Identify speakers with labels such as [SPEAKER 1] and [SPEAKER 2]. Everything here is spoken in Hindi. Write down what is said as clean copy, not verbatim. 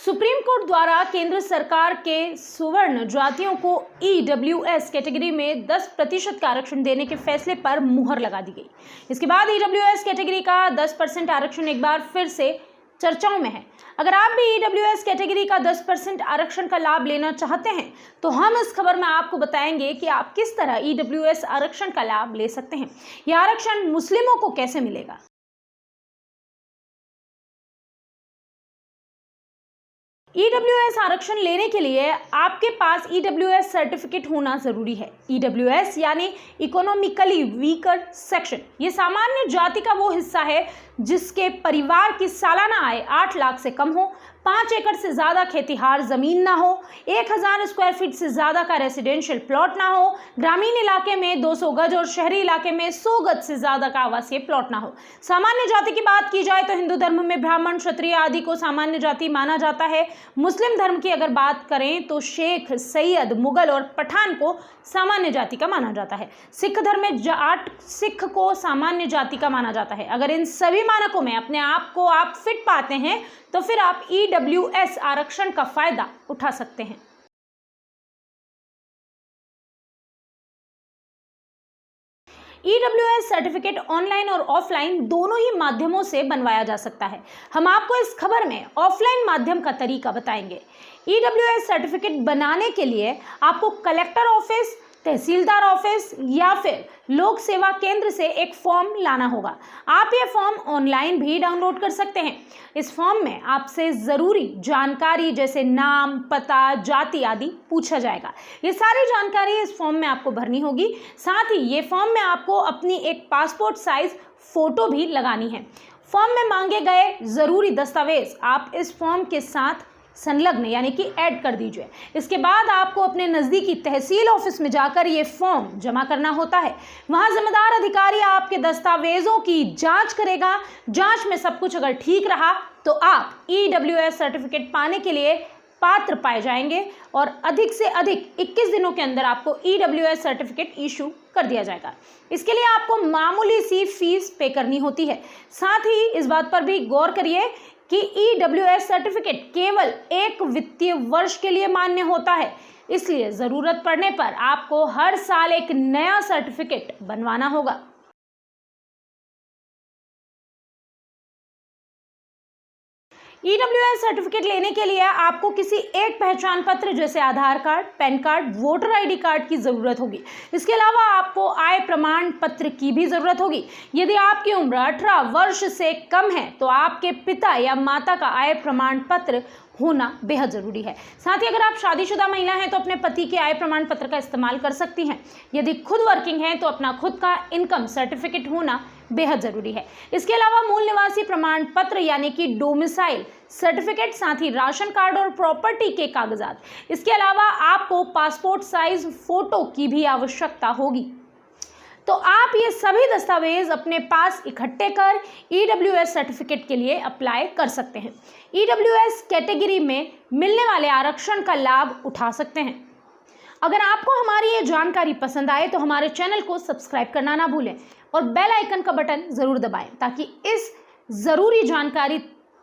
[SPEAKER 1] सुप्रीम कोर्ट द्वारा केंद्र सरकार के सवर्ण जातियों को ईडब्ल्यूएस कैटेगरी में 10% का आरक्षण देने के फैसले पर मुहर लगा दी गई। इसके बाद ईडब्ल्यूएस कैटेगरी का 10% आरक्षण एक बार फिर से चर्चाओं में है। अगर आप भी ईडब्ल्यूएस कैटेगरी का 10% आरक्षण का लाभ लेना चाहते हैं तो हम इस खबर में आपको बताएंगे कि आप किस तरह ईडब्ल्यूएस आरक्षण का लाभ ले सकते हैं। यह आरक्षण मुस्लिमों को कैसे मिलेगा। ईडब्ल्यूएस आरक्षण लेने के लिए आपके पास ईडब्ल्यूएस सर्टिफिकेट होना जरूरी है। ईडब्ल्यूएस यानी इकोनॉमिकली वीकर सेक्शन, ये सामान्य जाति का वो हिस्सा है जिसके परिवार की सालाना आय 8 लाख से कम हो, 5 एकड़ से ज्यादा खेतीहार जमीन ना हो, 1000 स्क्वायर फीट से ज्यादा का रेसिडेंशियल प्लॉट ना हो, ग्रामीण इलाके में 200 गज और शहरी इलाके में 100 गज से ज्यादा का आवासीय प्लॉट ना हो। सामान्य जाति की बात की जाए तो हिंदू धर्म में ब्राह्मण, क्षत्रिय आदि को सामान्य जाति माना जाता है। मुस्लिम धर्म की अगर बात करें तो शेख, सैयद, मुगल और पठान को सामान्य जाति का माना जाता है। सिख धर्म में जाट सिख को सामान्य जाति का माना जाता है। अगर इन सभी मानकों में अपने आप को आप फिट पाते हैं तो फिर आप ईडब्ल्यूएस आरक्षण का फायदा उठा सकते हैं। ईडब्ल्यूएस सर्टिफिकेट ऑनलाइन और ऑफलाइन दोनों ही माध्यमों से बनवाया जा सकता है। हम आपको इस खबर में ऑफलाइन माध्यम का तरीका बताएंगे। ईडब्ल्यूएस सर्टिफिकेट बनाने के लिए आपको कलेक्टर ऑफिस, तहसीलदार ऑफिस या फिर लोक सेवा केंद्र से एक फॉर्म लाना होगा। आप ये फॉर्म ऑनलाइन भी डाउनलोड कर सकते हैं। इस फॉर्म में आपसे ज़रूरी जानकारी जैसे नाम, पता, जाति आदि पूछा जाएगा। ये सारी जानकारी इस फॉर्म में आपको भरनी होगी। साथ ही ये फॉर्म में आपको अपनी एक पासपोर्ट साइज फ़ोटो भी लगानी है। फॉर्म में मांगे गए ज़रूरी दस्तावेज आप इस फॉर्म के साथ संलग्न यानी कि ऐड कर दीजिए। इसके बाद आपको अपने नज़दीकी तहसील ऑफिस में जाकर ये फॉर्म जमा करना होता है। वहाँ जिम्मेदार अधिकारी आपके दस्तावेजों की जांच करेगा। जांच में सब कुछ अगर ठीक रहा तो आप ईडब्ल्यूएस सर्टिफिकेट पाने के लिए पात्र पाए जाएंगे और अधिक से अधिक 21 दिनों के अंदर आपको ईडब्ल्यूएस सर्टिफिकेट इशू कर दिया जाएगा। इसके लिए आपको मामूली सी फीस पे करनी होती है। साथ ही इस बात पर भी गौर करिए कि ईडब्ल्यूएस सर्टिफिकेट केवल 1 वित्तीय वर्ष के लिए मान्य होता है, इसलिए ज़रूरत पड़ने पर आपको हर साल एक नया सर्टिफिकेट बनवाना होगा। ईडब्ल्यूएस सर्टिफिकेट लेने के लिए आपको किसी एक पहचान पत्र जैसे Aadhaar card, PAN card, voter ID card की ज़रूरत होगी। इसके अलावा आपको आय प्रमाण पत्र की भी ज़रूरत होगी। यदि आपकी उम्र 18 वर्ष से कम है तो आपके पिता या माता का आय प्रमाण पत्र होना बेहद ज़रूरी है। साथ ही अगर आप शादीशुदा महिला हैं तो अपने पति के आय प्रमाण पत्र का इस्तेमाल कर सकती हैं। यदि खुद वर्किंग हैं तो अपना खुद का इनकम सर्टिफिकेट होना बेहद ज़रूरी है। इसके अलावा मूल निवासी प्रमाण पत्र यानी कि डोमिसाइल सर्टिफिकेट, साथ ही राशन कार्ड और प्रॉपर्टी के कागजात। इसके अलावा आपको पासपोर्ट साइज फ़ोटो की भी आवश्यकता होगी। तो आप ये सभी दस्तावेज अपने पास इकट्ठे कर ईडब्ल्यूएस सर्टिफिकेट के लिए अप्लाई कर सकते हैं। ईडब्ल्यूएस कैटेगरी में मिलने वाले आरक्षण का लाभ उठा सकते हैं। अगर आपको हमारी ये जानकारी पसंद आए तो हमारे चैनल को सब्सक्राइब करना ना भूलें और बेल आइकन का बटन ज़रूर दबाएं ताकि इस ज़रूरी जानकारी